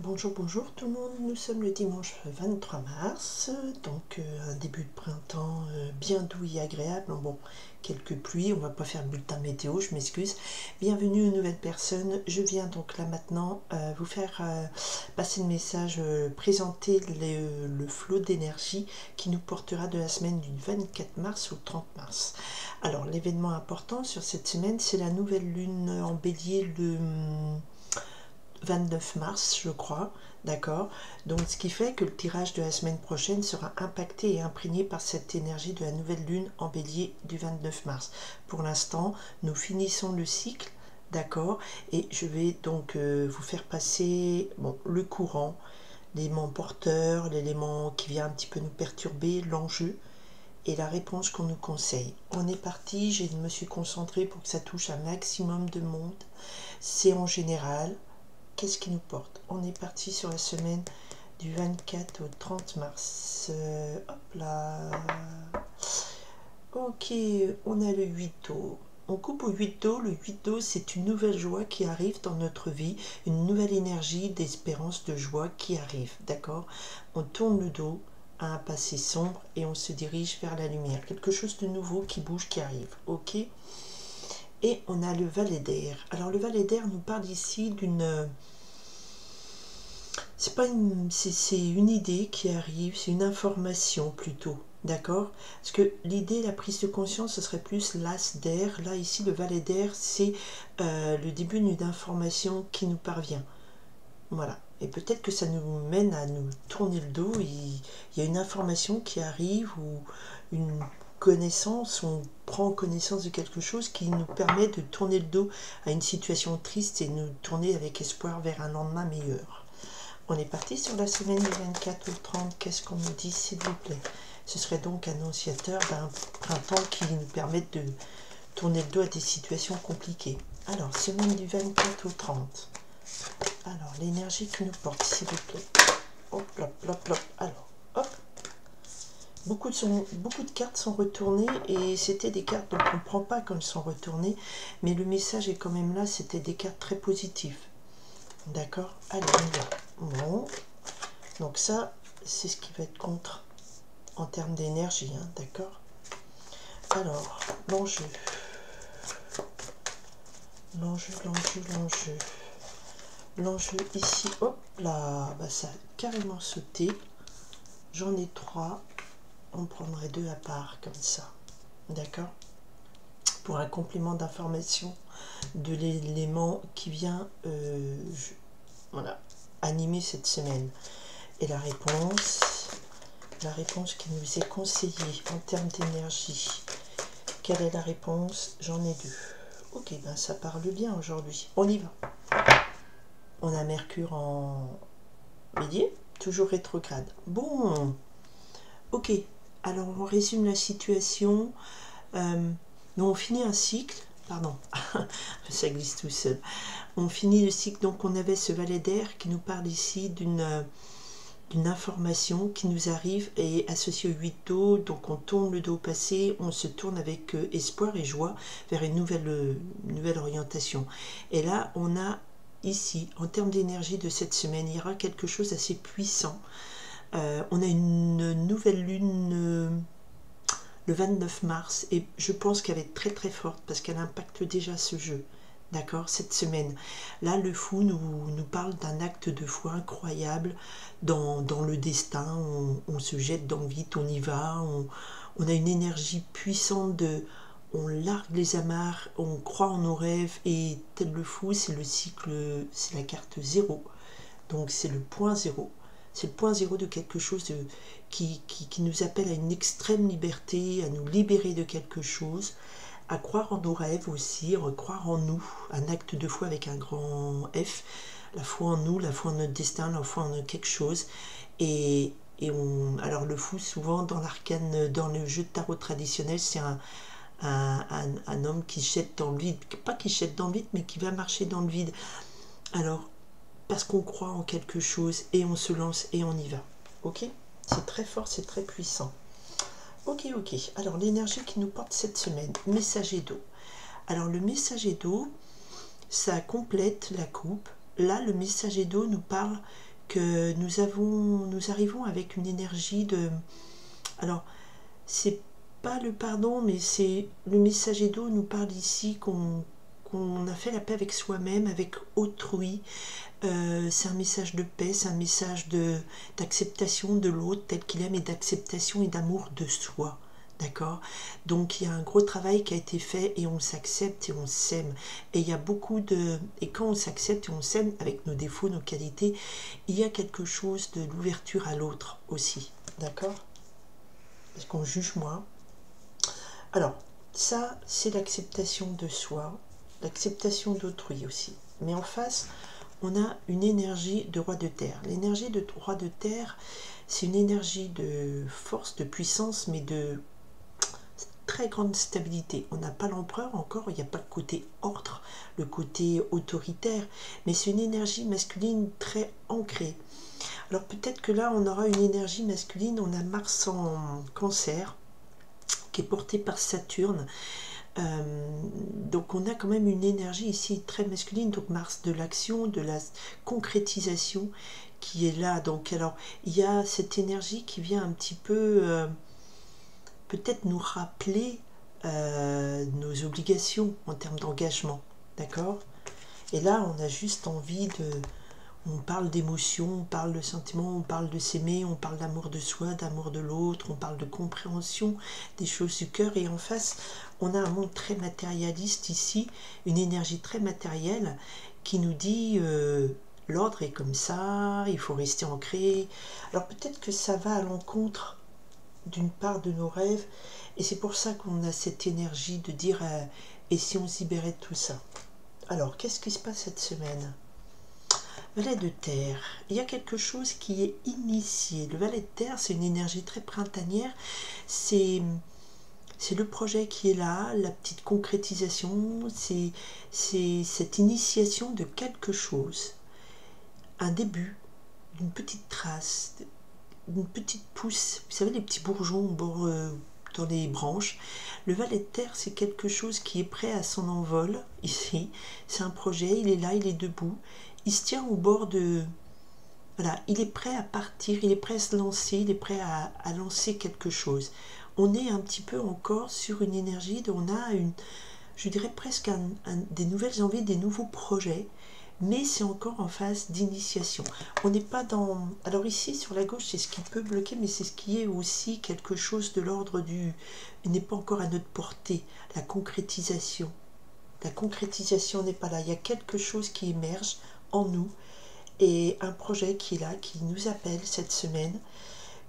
Bonjour, bonjour tout le monde, nous sommes le dimanche 23 mars, donc un début de printemps bien doux et agréable. Bon, quelques pluies, on va pas faire le bulletin météo, je m'excuse. Bienvenue aux nouvelles personnes, je viens donc là maintenant vous faire passer le message, présenter le flot d'énergie qui nous portera de la semaine du 24 mars au 30 mars. Alors l'événement important sur cette semaine, c'est la nouvelle lune en bélier le 29 mars, je crois, d'accord. Donc ce qui fait que le tirage de la semaine prochaine sera impacté et imprégné par cette énergie de la nouvelle lune en bélier du 29 mars. Pour l'instant, nous finissons le cycle, d'accord, et je vais donc vous faire passer le courant, l'élément porteur, l'élément qui vient un petit peu nous perturber, l'enjeu et la réponse qu'on nous conseille. On est parti, je me suis concentrée pour que ça touche un maximum de monde. C'est en général. Qu'est-ce qui nous porte? On est parti sur la semaine du 24 au 30 mars. Hop là. Ok, on a le 8 d'eau. On coupe au 8 d'eau. Le 8 d'eau, c'est une nouvelle joie qui arrive dans notre vie, une nouvelle énergie d'espérance, de joie qui arrive. D'accord? On tourne le dos à un passé sombre et on se dirige vers la lumière. Quelque chose de nouveau qui bouge, qui arrive. Ok? Et on a le valet d'air. Alors le valet d'air nous parle ici d'une... c'est une idée qui arrive, c'est une information plutôt, d'accord? Parce que l'idée, la prise de conscience, ce serait plus l'as d'air. Là, ici, le valet d'air, c'est le début d'une information qui nous parvient. Voilà. Et peut-être que ça nous mène à nous tourner le dos. Il y a une information qui arrive ou une connaissance, on prend connaissance de quelque chose qui nous permet de tourner le dos à une situation triste et nous tourner avec espoir vers un lendemain meilleur. On est parti sur la semaine du 24 au 30. Qu'est-ce qu'on nous dit, s'il vous plaît? Ce serait donc annonciateur d'un printemps qui nous permette de tourner le dos à des situations compliquées. Alors, semaine du 24 au 30. Alors, l'énergie qui nous porte, s'il vous plaît. Hop, hop, hop, hop. Alors, hop. Beaucoup de cartes sont retournées et c'était des cartes dont on ne comprend pas quand elles sont retournées, mais le message est quand même là, c'était des cartes très positives. D'accord? Allez, on y va. Bon. Donc ça, c'est ce qui va être contre en termes d'énergie, hein, d'accord? Alors, l'enjeu. L'enjeu ici, hop là, bah ça a carrément sauté. J'en ai 3. On prendrait 2 à part comme ça. D'accord? Pour un complément d'information de l'élément qui vient voilà, animer cette semaine. Et la réponse qui nous est conseillée en termes d'énergie. Quelle est la réponse? J'en ai 2. Ok, ben ça parle bien aujourd'hui. On y va. On a Mercure en bélier, toujours rétrograde. Bon, ok. Alors on résume la situation. Nous on finit un cycle. Pardon, ça glisse tout seul. On finit le cycle, donc on avait ce valet d'air qui nous parle ici d'une information qui nous arrive et associée au 8 d'eau, donc on tourne le dos au passé, on se tourne avec espoir et joie vers une nouvelle orientation. Et là, on a ici, en termes d'énergie de cette semaine, il y aura quelque chose d'assez puissant. On a une nouvelle lune le 29 mars et je pense qu'elle va être très très forte parce qu'elle impacte déjà ce jeu. D'accord, cette semaine. Là, le fou nous parle d'un acte de foi incroyable dans le destin. On se jette dans le vide, on y va. On a une énergie puissante on largue les amarres, on croit en nos rêves. Et tel le fou, c'est le cycle, c'est la carte 0. Donc, c'est le point 0. C'est le point 0 de quelque chose qui nous appelle à une extrême liberté, à nous libérer de quelque chose, à croire en nos rêves aussi, à croire en nous, un acte de foi avec un grand F, la foi en nous, la foi en notre destin, la foi en quelque chose. Alors le fou, souvent dans l'arcane, dans le jeu de tarot traditionnel, c'est un homme qui jette dans le vide, pas qui jette dans le vide, mais qui va marcher dans le vide. Alors, parce qu'on croit en quelque chose et on se lance et on y va. Ok? C'est très fort, c'est très puissant. Ok. Alors, l'énergie qui nous porte cette semaine, messager d'eau. Alors, le messager d'eau, ça complète la coupe. Là, le messager d'eau nous parle que nous arrivons avec une énergie de... Alors, c'est pas le pardon, mais c'est le messager d'eau nous parle ici qu'on a fait la paix avec soi-même, avec autrui. C'est un message de paix, c'est un message d'acceptation de l'autre tel qu'il est, mais d'acceptation et d'amour de soi. D'accord? Donc il y a un gros travail qui a été fait et on s'accepte et on s'aime. Et il y a beaucoup de... Et quand on s'accepte et on s'aime avec nos défauts, nos qualités, il y a quelque chose de l'ouverture à l'autre aussi. D'accord? Parce qu'on juge moins. Alors, ça, c'est l'acceptation de soi, l'acceptation d'autrui aussi. Mais en face, on a une énergie de roi de terre. L'énergie de roi de terre, c'est une énergie de force, de puissance, mais de très grande stabilité. On n'a pas l'empereur encore, il n'y a pas le côté ordre, le côté autoritaire, mais c'est une énergie masculine très ancrée. Alors peut-être que là, on aura une énergie masculine, on a Mars en cancer, qui est porté par Saturne. Donc on a quand même une énergie ici très masculine, donc Mars de l'action, de la concrétisation qui est là. Donc alors il y a cette énergie qui vient un petit peu peut-être nous rappeler nos obligations en termes d'engagement, d'accord? Et là on a juste envie de... On parle d'émotion, on parle de sentiments, on parle de s'aimer, on parle d'amour de soi, d'amour de l'autre, on parle de compréhension des choses du cœur. Et en face, on a un monde très matérialiste ici, une énergie très matérielle qui nous dit l'ordre est comme ça, il faut rester ancré. Alors peut-être que ça va à l'encontre d'une part de nos rêves et c'est pour ça qu'on a cette énergie de dire et si on se libérait de tout ça. Alors, qu'est-ce qui se passe cette semaine ? Valet de terre, il y a quelque chose qui est initié. Le valet de terre, c'est une énergie très printanière. C'est le projet qui est là, la petite concrétisation. C'est cette initiation de quelque chose. Un début, d'une petite trace, d'une petite pousse. Vous savez, les petits bourgeons dans les branches. Le valet de terre, c'est quelque chose qui est prêt à son envol. Ici, c'est un projet, il est là, il est debout. Il se tient au bord de... Voilà, il est prêt à partir, il est prêt à se lancer, il est prêt à lancer quelque chose. On est un petit peu encore sur une énergie, on a une, je dirais presque des nouvelles envies, des nouveaux projets, mais c'est encore en phase d'initiation. On n'est pas dans... Alors ici, sur la gauche, c'est ce qui peut bloquer, mais c'est ce qui est aussi quelque chose de l'ordre du... Il n'est pas encore à notre portée, la concrétisation. La concrétisation n'est pas là, il y a quelque chose qui émerge en nous et un projet qui est là, qui nous appelle cette semaine,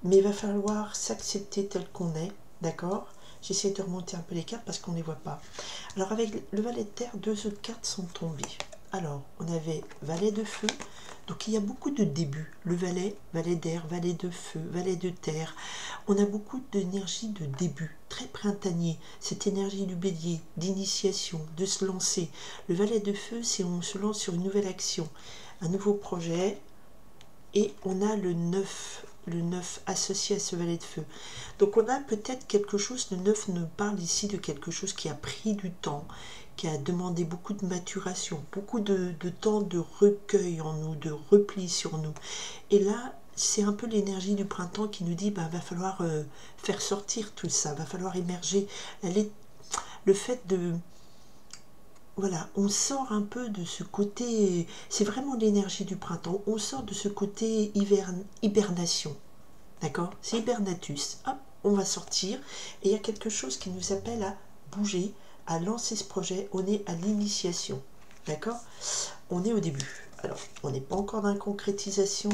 mais il va falloir s'accepter tel qu'on est, d'accord? J'essaie de remonter un peu les cartes parce qu'on ne les voit pas. Alors avec le valet de terre, deux autres cartes sont tombées. Alors on avait valet de feu, donc il y a beaucoup de débuts. Le valet, valet d'air, valet de feu, valet de terre. On a beaucoup d'énergie de début, très printanier. Cette énergie du bélier, d'initiation, de se lancer. Le valet de feu, c'est on se lance sur une nouvelle action, un nouveau projet. Et on a le 9 associé à ce valet de feu. Donc on a peut-être quelque chose, le 9 nous parle ici de quelque chose qui a pris du temps, qui a demandé beaucoup de maturation, beaucoup de temps de recueil en nous, de repli sur nous. Et là, c'est un peu l'énergie du printemps qui nous dit, va falloir faire sortir tout ça, va falloir émerger. Le fait de... Voilà, on sort un peu de ce côté, c'est vraiment l'énergie du printemps, on sort de ce côté hibernation, d'accord? C'est hibernatus, hop, on va sortir, et il y a quelque chose qui nous appelle à bouger, à lancer ce projet, on est à l'initiation, d'accord? On est au début, alors on n'est pas encore dans la concrétisation,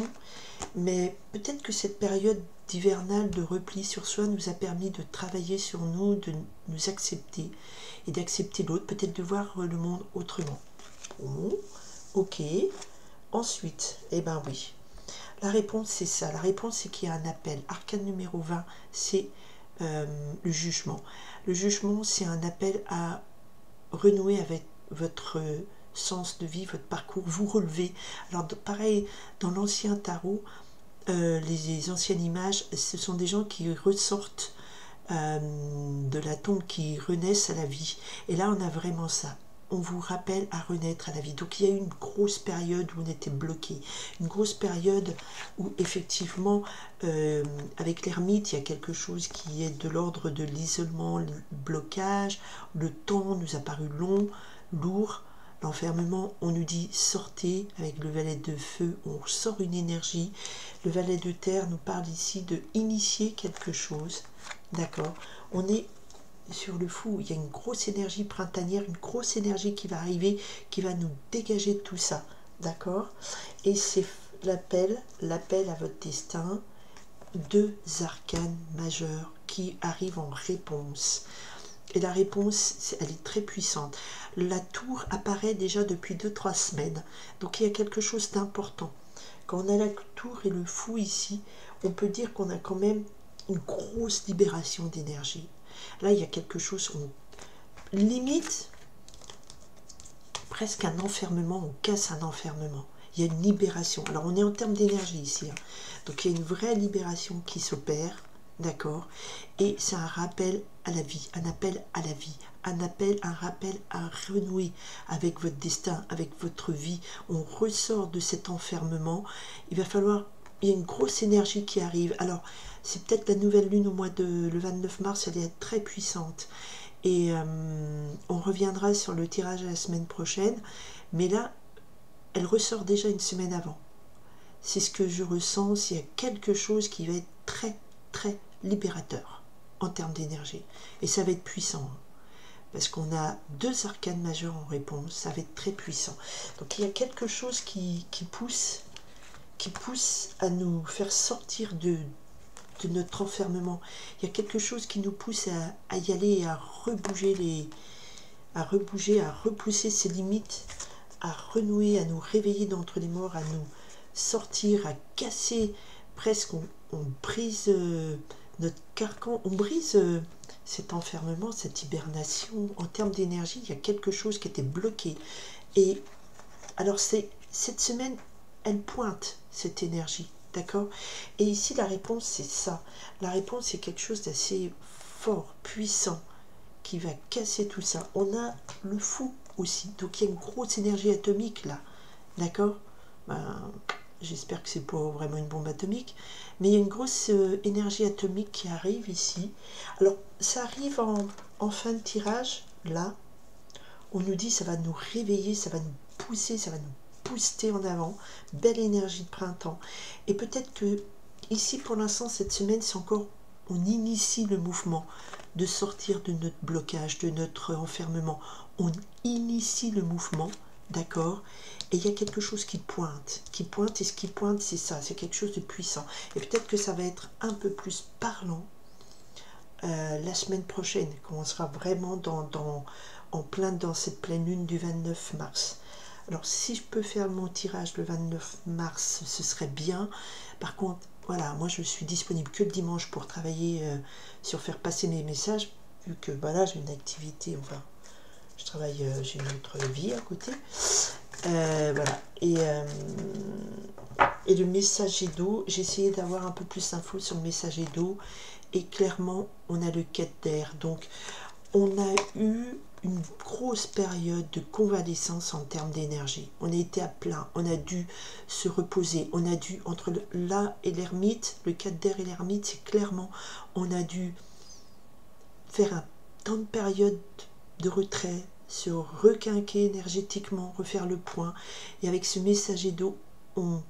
mais peut-être que cette période d'hivernale de repli sur soi nous a permis de travailler sur nous, de nous accepter et d'accepter l'autre, peut-être de voir le monde autrement. Oh, ok. Ensuite, eh ben oui, la réponse c'est ça. La réponse c'est qu'il y a un appel. Arcane numéro 20, c'est le jugement. Le jugement, c'est un appel à renouer avec votre sens de vie, votre parcours, vous relever. Alors pareil, dans l'ancien tarot, les anciennes images, ce sont des gens qui ressortent de la tombe, qui renaissent à la vie. Et là, on a vraiment ça. on vous rappelle à renaître à la vie. Donc il y a eu une grosse période où on était bloqué, une grosse période où effectivement avec l'ermite il y a quelque chose qui est de l'ordre de l'isolement, le blocage, le temps nous a paru long, lourd, l'enfermement, on nous dit sortez. Avec le valet de feu, on sort une énergie. Le valet de terre nous parle ici de initier quelque chose, d'accord. On est sur le fou, il y a une grosse énergie printanière, une grosse énergie qui va arriver, qui va nous dégager de tout ça, d'accord. Et c'est l'appel à votre destin, 2 arcanes majeurs qui arrivent en réponse. Et la réponse, elle est très puissante. La tour apparaît déjà depuis 2-3 semaines. Donc il y a quelque chose d'important. Quand on a la tour et le fou ici, on peut dire qu'on a quand même une grosse libération d'énergie. Là, il y a quelque chose, on limite presque un enfermement, on casse un enfermement. Il y a une libération. Alors on est en termes d'énergie ici. Hein. Donc il y a une vraie libération qui s'opère. D'accord, et c'est un rappel à la vie, un appel à la vie, un rappel à renouer avec votre destin, avec votre vie. On ressort de cet enfermement. Il va falloir, il y a une grosse énergie qui arrive. Alors, c'est peut-être la nouvelle lune au mois de le 29 mars, elle est très puissante. Et on reviendra sur le tirage la semaine prochaine. Mais là, elle ressort déjà une semaine avant. C'est ce que je ressens, il y a quelque chose qui va être très, très libérateur en termes d'énergie. Et ça va être puissant. Parce qu'on a 2 arcanes majeurs en réponse, ça va être très puissant. Donc il y a quelque chose qui pousse à nous faire sortir de notre enfermement. Il y a quelque chose qui nous pousse à y aller et à rebouger à repousser ses limites, à renouer, à nous réveiller d'entre les morts, à nous sortir, à casser presque, on brise notre carcan, on brise cet enfermement, cette hibernation. En termes d'énergie, il y a quelque chose qui était bloqué. Et alors cette semaine, elle pointe cette énergie, d'accord. Et ici, la réponse, c'est ça. La réponse, c'est quelque chose d'assez fort, puissant, qui va casser tout ça. On a le fou aussi, donc il y a une grosse énergie atomique là, d'accord. J'espère que c'est pas vraiment une bombe atomique, mais il y a une grosse énergie atomique qui arrive ici. Alors, ça arrive en fin de tirage, là. On nous dit ça va nous réveiller, ça va nous pousser, ça va nous booster en avant. Belle énergie de printemps. Et peut-être que, ici, pour l'instant, cette semaine, c'est encore, on initie le mouvement de sortir de notre blocage, de notre enfermement. On initie le mouvement, d'accord. Et il y a quelque chose qui pointe, et ce qui pointe, c'est ça, c'est quelque chose de puissant. Et peut-être que ça va être un peu plus parlant la semaine prochaine, quand on sera vraiment en plein dans cette pleine lune du 29 mars. Alors, si je peux faire mon tirage le 29 mars, ce serait bien. Par contre, voilà, moi je suis disponible que le dimanche pour travailler sur faire passer mes messages, vu que voilà, j'ai une activité, enfin, je travaille, j'ai une autre vie à côté. Voilà, et le messager d'eau, j'ai essayé d'avoir un peu plus d'infos sur le messager d'eau, et clairement on a le 4 d'air, donc on a eu une grosse période de convalescence en termes d'énergie. On a été à plein, on a dû se reposer, on a dû, entre là et l'ermite, le 4 d'air et l'ermite, c'est clairement, on a dû faire un temps de période de retrait, se requinquer énergétiquement, refaire le point. Et avec ce messager d'eau, on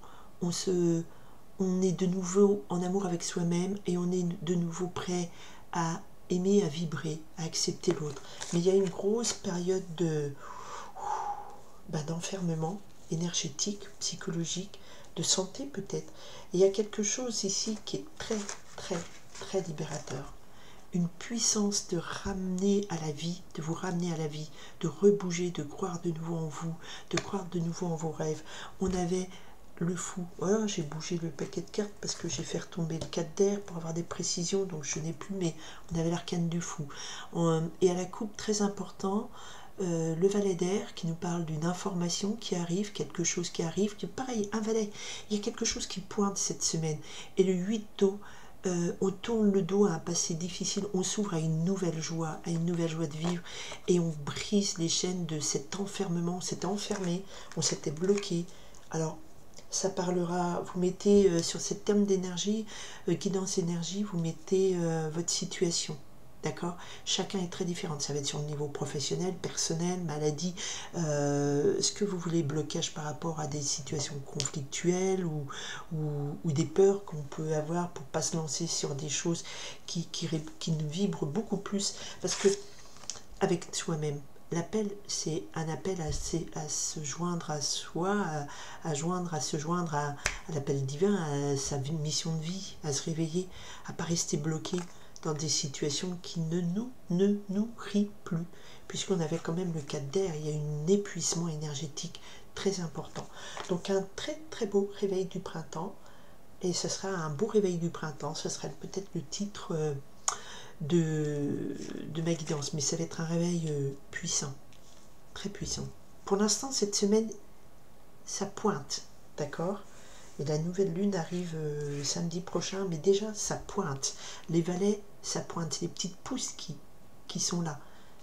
est de nouveau en amour avec soi-même, et on est de nouveau prêt à aimer, à vibrer, à accepter l'autre. Mais il y a une grosse période d'enfermement énergétique, psychologique, de santé peut-être. Et il y a quelque chose ici qui est très, très, très libérateur. Une puissance de ramener à la vie, de vous ramener à la vie, de rebouger, de croire de nouveau en vous, de croire de nouveau en vos rêves. On avait le fou. Voilà, j'ai bougé le paquet de cartes parce que j'ai fait retomber le 4 d'air pour avoir des précisions, donc je n'ai plus, mais on avait l'arcane du fou. Et à la coupe, très important, le valet d'air qui nous parle d'une information qui arrive, quelque chose qui arrive, pareil, un valet, il y a quelque chose qui pointe cette semaine. Et le 8 d'eau, on tourne le dos à un passé difficile, on s'ouvre à une nouvelle joie de vivre, et on brise les chaînes de cet enfermement. On s'était enfermé, on s'était bloqué. Alors, ça parlera, vous mettez sur cette terme d'énergie, guidance énergie, vous mettez votre situation. D'accord? Chacun est très différent. Ça va être sur le niveau professionnel, personnel, maladie, ce que vous voulez, blocage par rapport à des situations conflictuelles ou des peurs qu'on peut avoir pour ne pas se lancer sur des choses qui nous vibrent beaucoup plus. Parce que avec soi-même, l'appel, c'est un appel à se joindre à soi, à se joindre à l'appel divin, à sa mission de vie, à se réveiller, à ne pas rester bloqué dans des situations qui ne nous nourrissent plus, puisqu'on avait quand même le cadre d'air, il y a un épuisement énergétique très important. Donc un très très beau réveil du printemps, et ce sera un beau réveil du printemps, ce sera peut-être le titre de ma guidance, mais ça va être un réveil puissant, très puissant. Pour l'instant, cette semaine, ça pointe, d'accord? Et la nouvelle lune arrive samedi prochain, mais déjà, ça pointe. Les valets, ça pointe. C'est les petites pousses qui sont là.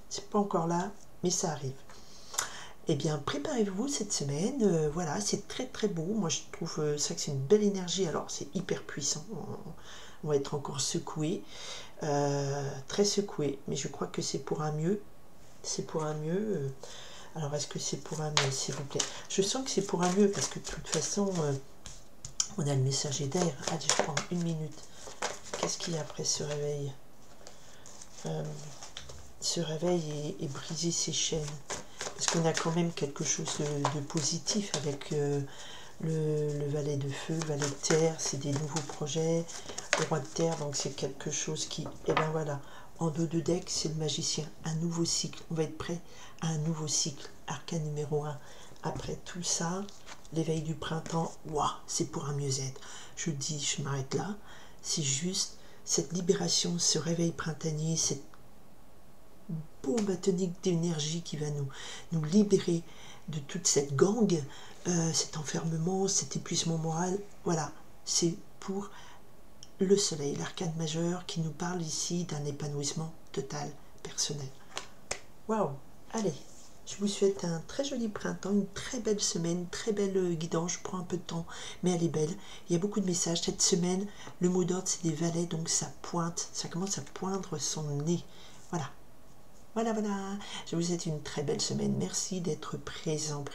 C'est pas encore là, mais ça arrive. Eh bien, préparez-vous cette semaine. Voilà, c'est très très beau. Moi, je trouve ça que c'est une belle énergie. Alors, c'est hyper puissant. On va être encore secoué. Très secoué. Mais je crois que c'est pour un mieux. C'est pour un mieux. Alors, est-ce que c'est pour un mieux, s'il vous plaît? Je sens que c'est pour un mieux, parce que de toute façon... on a le messager d'air. Allez, je prends une minute. Qu'est-ce qu'il y a après ce réveil? Ce réveil et briser ses chaînes. Parce qu'on a quand même quelque chose de positif avec le valet de feu, le valet de terre. C'est des nouveaux projets. Le roi de terre, donc c'est quelque chose qui... Et ben voilà. En dos de deck, c'est le magicien. Un nouveau cycle. On va être prêt à un nouveau cycle. Arcane numéro 1. Après tout ça, l'éveil du printemps, waouh, c'est pour un mieux-être. Je dis, je m'arrête là. C'est juste cette libération, ce réveil printanier, cette bombe atomique d'énergie qui va nous libérer de toute cette gangue, cet enfermement, cet épuisement moral. Voilà, c'est pour le soleil, l'arcane majeur qui nous parle ici d'un épanouissement total, personnel. Waouh, allez. Je vous souhaite un très joli printemps, une très belle semaine, très belle guidance. Je prends un peu de temps, mais elle est belle. Il y a beaucoup de messages. Cette semaine, le mot d'ordre, c'est des valets, donc ça pointe, ça commence à poindre son nez. Voilà. Voilà, voilà. Je vous souhaite une très belle semaine. Merci d'être présente.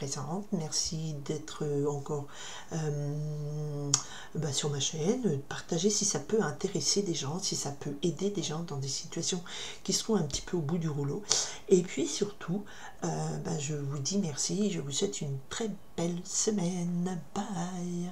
Merci d'être encore sur ma chaîne. Partagez si ça peut intéresser des gens, si ça peut aider des gens dans des situations qui seront un petit peu au bout du rouleau. Et puis surtout, je vous dis merci. Je vous souhaite une très belle semaine. Bye.